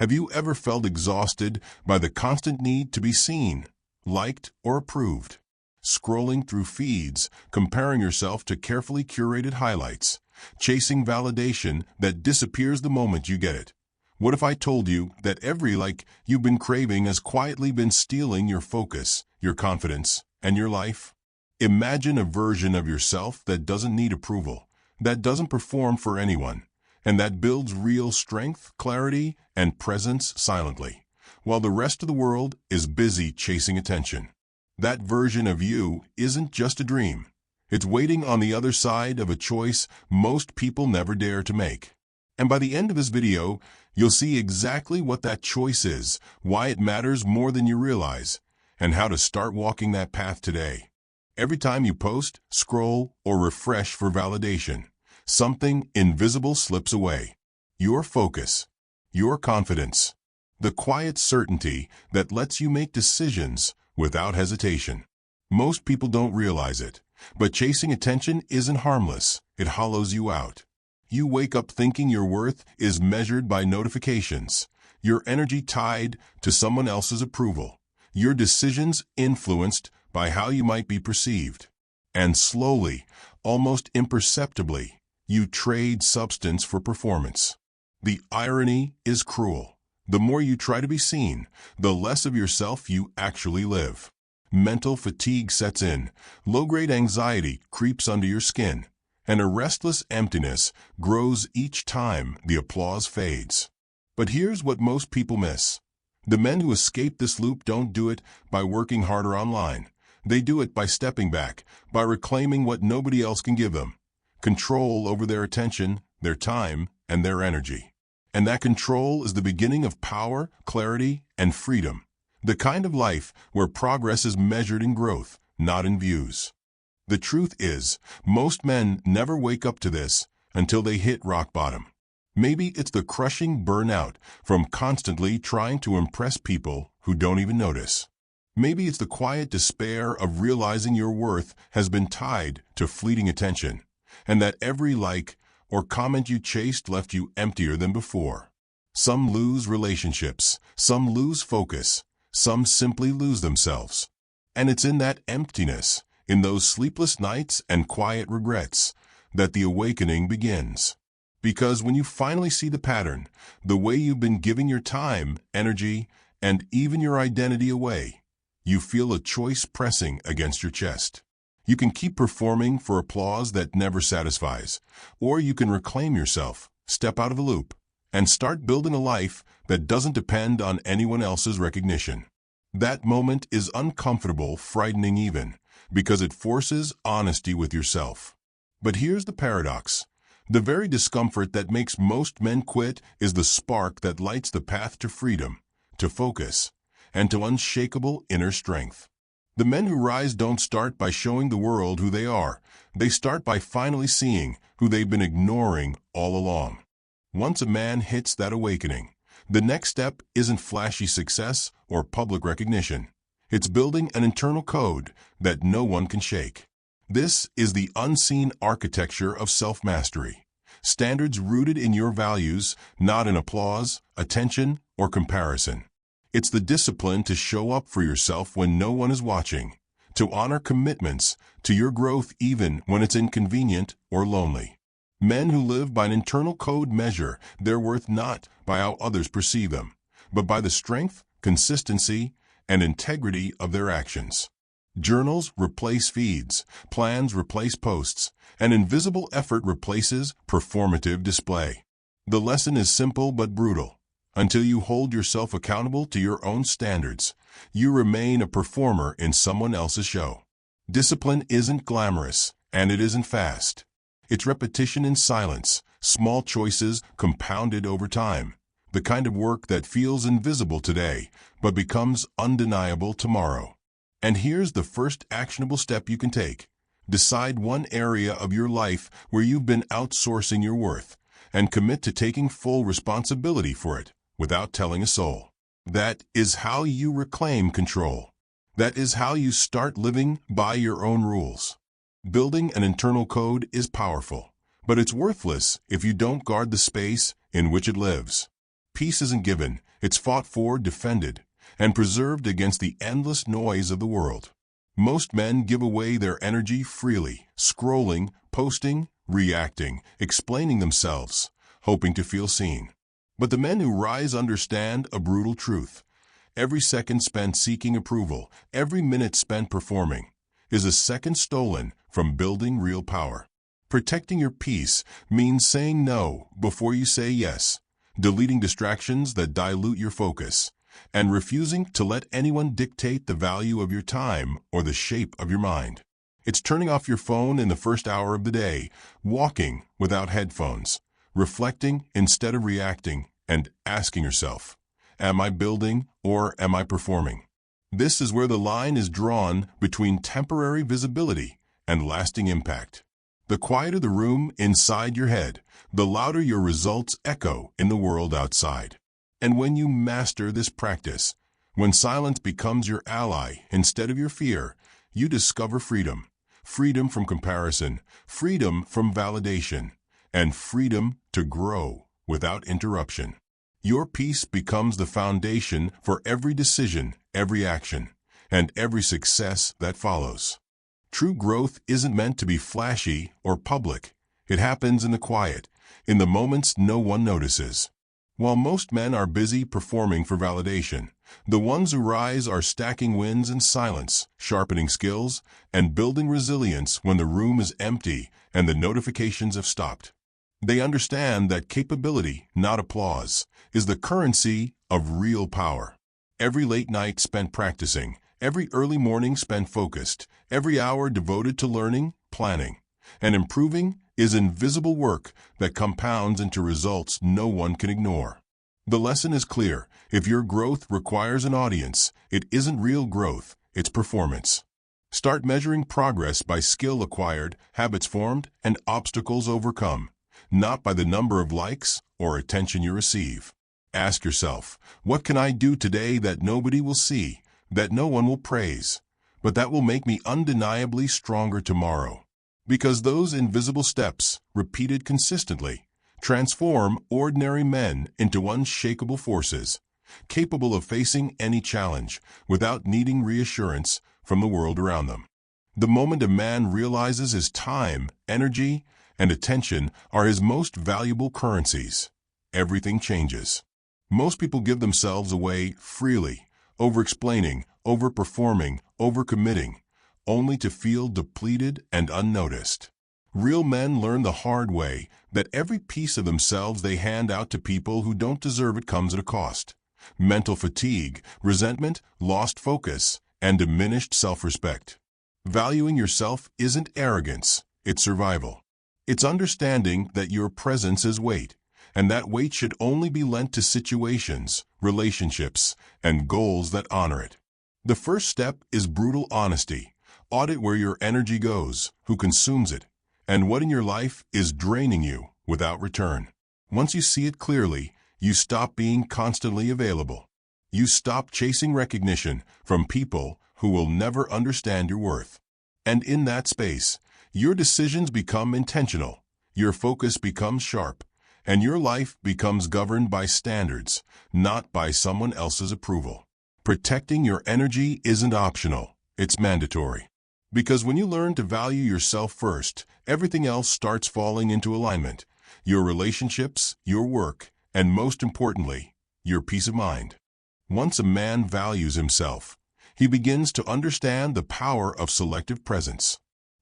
Have you ever felt exhausted by the constant need to be seen, liked, or approved? Scrolling through feeds, comparing yourself to carefully curated highlights, chasing validation that disappears the moment you get it. What if I told you that every like you've been craving has quietly been stealing your focus, your confidence, and your life? Imagine a version of yourself that doesn't need approval, that doesn't perform for anyone, and that builds real strength, clarity, and presence silently, while the rest of the world is busy chasing attention. That version of you isn't just a dream. It's waiting on the other side of a choice most people never dare to make. And by the end of this video, you'll see exactly what that choice is, why it matters more than you realize, and how to start walking that path today. Every time you post, scroll, or refresh for validation, something invisible slips away. Your focus, your confidence, the quiet certainty that lets you make decisions without hesitation. Most people don't realize it, but chasing attention isn't harmless. It hollows you out. You wake up thinking your worth is measured by notifications, your energy tied to someone else's approval, your decisions influenced by how you might be perceived. And slowly, almost imperceptibly, you trade substance for performance. The irony is cruel. The more you try to be seen, the less of yourself you actually live. Mental fatigue sets in, low-grade anxiety creeps under your skin, and a restless emptiness grows each time the applause fades. But here's what most people miss. The men who escape this loop don't do it by working harder online. They do it by stepping back, by reclaiming what nobody else can give them: control over their attention, their time, and their energy. And that control is the beginning of power, clarity, and freedom. The kind of life where progress is measured in growth, not in views. The truth is, most men never wake up to this until they hit rock bottom. Maybe it's the crushing burnout from constantly trying to impress people who don't even notice. Maybe it's the quiet despair of realizing your worth has been tied to fleeting attention, and that every like or comment you chased left you emptier than before. Some lose relationships, some lose focus, some simply lose themselves. And it's in that emptiness, in those sleepless nights and quiet regrets, that the awakening begins. Because when you finally see the pattern, the way you've been giving your time, energy, and even your identity away, you feel a choice pressing against your chest. You can keep performing for applause that never satisfies, or you can reclaim yourself, step out of the loop, and start building a life that doesn't depend on anyone else's recognition. That moment is uncomfortable, frightening even, because it forces honesty with yourself. But here's the paradox. The very discomfort that makes most men quit is the spark that lights the path to freedom, to focus, and to unshakable inner strength. The men who rise don't start by showing the world who they are. They start by finally seeing who they've been ignoring all along. Once a man hits that awakening, the next step isn't flashy success or public recognition. It's building an internal code that no one can shake. This is the unseen architecture of self-mastery. Standards rooted in your values, not in applause, attention, or comparison. It's the discipline to show up for yourself when no one is watching, to honor commitments to your growth even when it's inconvenient or lonely. Men who live by an internal code measure their worth not by how others perceive them, but by the strength, consistency, and integrity of their actions. Journals replace feeds, plans replace posts, and invisible effort replaces performative display. The lesson is simple but brutal. Until you hold yourself accountable to your own standards, you remain a performer in someone else's show. Discipline isn't glamorous, and it isn't fast. It's repetition in silence, small choices compounded over time, the kind of work that feels invisible today, but becomes undeniable tomorrow. And here's the first actionable step you can take. Decide one area of your life where you've been outsourcing your worth, and commit to taking full responsibility for it, without telling a soul. That is how you reclaim control. That is how you start living by your own rules. Building an internal code is powerful, but it's worthless if you don't guard the space in which it lives. Peace isn't given, it's fought for, defended, and preserved against the endless noise of the world. Most men give away their energy freely, scrolling, posting, reacting, explaining themselves, hoping to feel seen. But the men who rise understand a brutal truth. Every second spent seeking approval, every minute spent performing, is a second stolen from building real power. Protecting your peace means saying no before you say yes, deleting distractions that dilute your focus, and refusing to let anyone dictate the value of your time or the shape of your mind. It's turning off your phone in the first hour of the day, walking without headphones, reflecting instead of reacting, and asking yourself, am I building or am I performing? This is where the line is drawn between temporary visibility and lasting impact. The quieter the room inside your head, the louder your results echo in the world outside. And when you master this practice, when silence becomes your ally instead of your fear, you discover freedom. Freedom from comparison, freedom from validation, and freedom to grow without interruption. Your peace becomes the foundation for every decision, every action, and every success that follows. True growth isn't meant to be flashy or public. It happens in the quiet, in the moments no one notices. While most men are busy performing for validation, the ones who rise are stacking wins in silence, sharpening skills, and building resilience when the room is empty and the notifications have stopped. They understand that capability, not applause, is the currency of real power. Every late night spent practicing, every early morning spent focused, every hour devoted to learning, planning, and improving is invisible work that compounds into results no one can ignore. The lesson is clear. If your growth requires an audience, it isn't real growth, it's performance. Start measuring progress by skill acquired, habits formed, and obstacles overcome, not by the number of likes or attention you receive. Ask yourself, what can I do today that nobody will see, that no one will praise, but that will make me undeniably stronger tomorrow? Because those invisible steps, repeated consistently, transform ordinary men into unshakable forces, capable of facing any challenge without needing reassurance from the world around them. The moment a man realizes his time, energy, and attention are his most valuable currencies, everything changes. Most people give themselves away freely, over-explaining, over-performing, over-committing, only to feel depleted and unnoticed. Real men learn the hard way that every piece of themselves they hand out to people who don't deserve it comes at a cost. Mental fatigue, resentment, lost focus, and diminished self-respect. Valuing yourself isn't arrogance, it's survival. It's understanding that your presence is weight, and that weight should only be lent to situations, relationships, and goals that honor it. The first step is brutal honesty. Audit where your energy goes, who consumes it, and what in your life is draining you without return. Once you see it clearly, you stop being constantly available. You stop chasing recognition from people who will never understand your worth. And in that space, your decisions become intentional, your focus becomes sharp, and your life becomes governed by standards, not by someone else's approval. Protecting your energy isn't optional, it's mandatory. Because when you learn to value yourself first, everything else starts falling into alignment. Your relationships, your work, and most importantly, your peace of mind. Once a man values himself, he begins to understand the power of selective presence.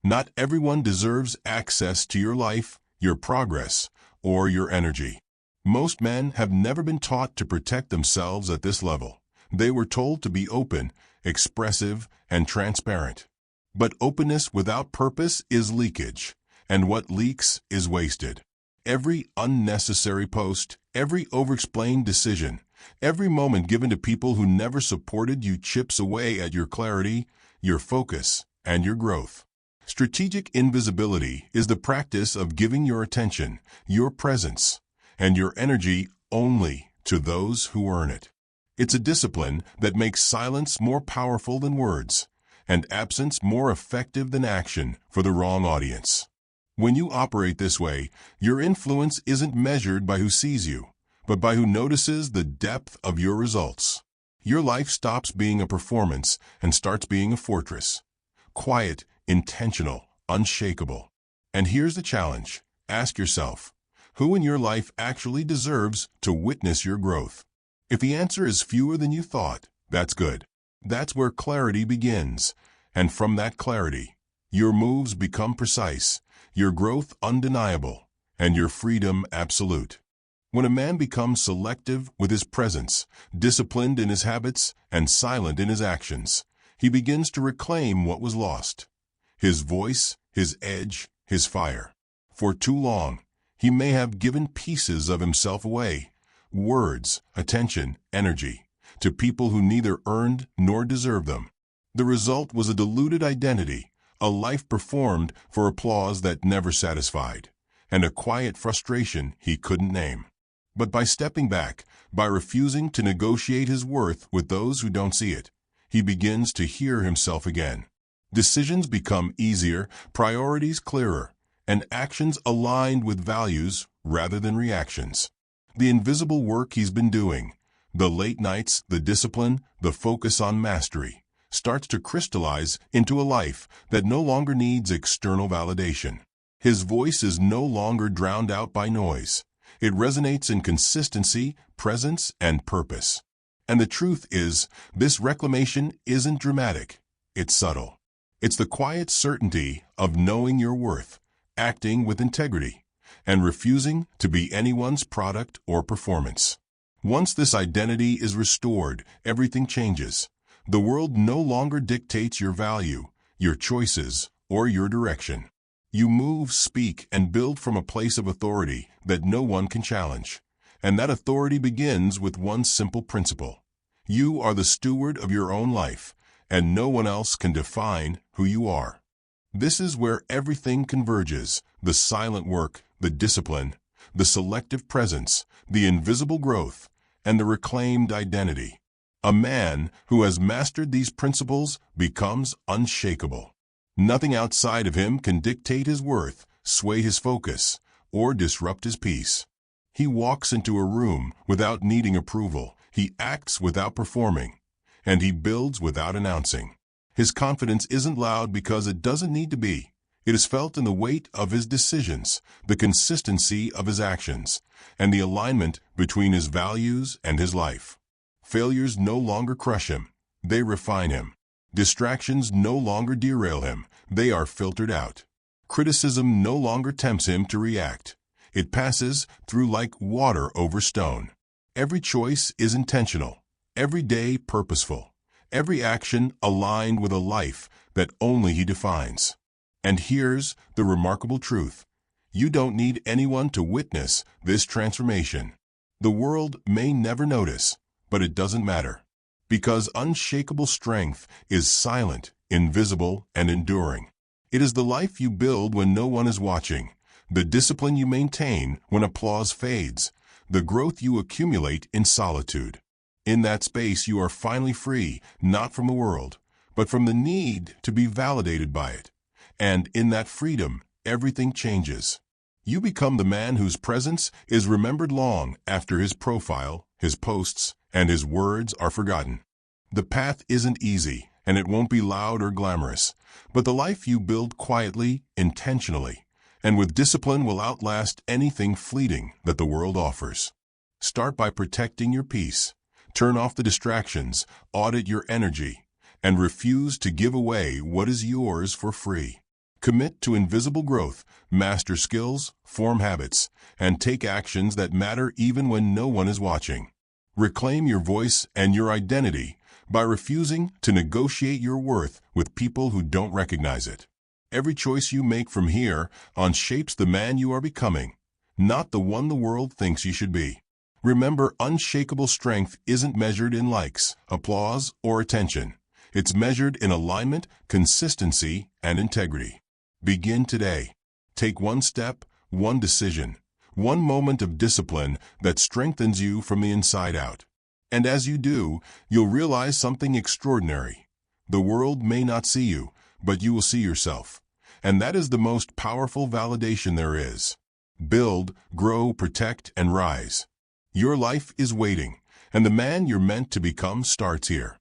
Not everyone deserves access to your life, your progress, or your energy. Most men have never been taught to protect themselves at this level. They were told to be open, expressive, and transparent. But openness without purpose is leakage, and what leaks is wasted. Every unnecessary post, every over-explained decision, every moment given to people who never supported you chips away at your clarity, your focus, and your growth. Strategic invisibility is the practice of giving your attention, your presence, and your energy only to those who earn it. It's a discipline that makes silence more powerful than words, and absence more effective than action for the wrong audience. When you operate this way, your influence isn't measured by who sees you, but by who notices the depth of your results. Your life stops being a performance and starts being a fortress. Quiet, intentional, unshakable. And here's the challenge. Ask yourself, who in your life actually deserves to witness your growth? If the answer is fewer than you thought, that's good. That's where clarity begins. And from that clarity, your moves become precise, your growth undeniable, and your freedom absolute. When a man becomes selective with his presence, disciplined in his habits, and silent in his actions, he begins to reclaim what was lost. His voice, his edge, his fire. For too long, he may have given pieces of himself away, words, attention, energy, to people who neither earned nor deserved them. The result was a diluted identity, a life performed for applause that never satisfied, and a quiet frustration he couldn't name. But by stepping back, by refusing to negotiate his worth with those who don't see it, he begins to hear himself again. Decisions become easier, priorities clearer, and actions aligned with values rather than reactions. The invisible work he's been doing, the late nights, the discipline, the focus on mastery, starts to crystallize into a life that no longer needs external validation. His voice is no longer drowned out by noise. It resonates in consistency, presence, and purpose. And the truth is, this reclamation isn't dramatic. It's subtle. It's the quiet certainty of knowing your worth, acting with integrity, and refusing to be anyone's product or performance. Once this identity is restored, everything changes. The world no longer dictates your value, your choices, or your direction. You move, speak, and build from a place of authority that no one can challenge. And that authority begins with one simple principle. You are the steward of your own life, and no one else can define who you are. This is where everything converges, the silent work, the discipline, the selective presence, the invisible growth, and the reclaimed identity. A man who has mastered these principles becomes unshakable. Nothing outside of him can dictate his worth, sway his focus, or disrupt his peace. He walks into a room without needing approval. He acts without performing, and he builds without announcing. His confidence isn't loud because it doesn't need to be. It is felt in the weight of his decisions, the consistency of his actions, and the alignment between his values and his life. Failures no longer crush him. They refine him. Distractions no longer derail him. They are filtered out. Criticism no longer tempts him to react. It passes through like water over stone. Every choice is intentional. Every day purposeful. Every action aligned with a life that only he defines. And here's the remarkable truth. You don't need anyone to witness this transformation. The world may never notice, but it doesn't matter. Because unshakable strength is silent, invisible, and enduring. It is the life you build when no one is watching, the discipline you maintain when applause fades, the growth you accumulate in solitude. In that space you are finally free, not from the world, but from the need to be validated by it. And in that freedom, everything changes. You become the man whose presence is remembered long after his profile, his posts, and his words are forgotten. The path isn't easy, and it won't be loud or glamorous, but the life you build quietly, intentionally, and with discipline will outlast anything fleeting that the world offers. Start by protecting your peace. Turn off the distractions, audit your energy, and refuse to give away what is yours for free. Commit to invisible growth, master skills, form habits, and take actions that matter even when no one is watching. Reclaim your voice and your identity by refusing to negotiate your worth with people who don't recognize it. Every choice you make from here on shapes the man you are becoming, not the one the world thinks you should be. Remember, unshakable strength isn't measured in likes, applause, or attention. It's measured in alignment, consistency, and integrity. Begin today. Take one step, one decision, one moment of discipline that strengthens you from the inside out. And as you do, you'll realize something extraordinary. The world may not see you, but you will see yourself. And that is the most powerful validation there is. Build, grow, protect, and rise. Your life is waiting, and the man you're meant to become starts here.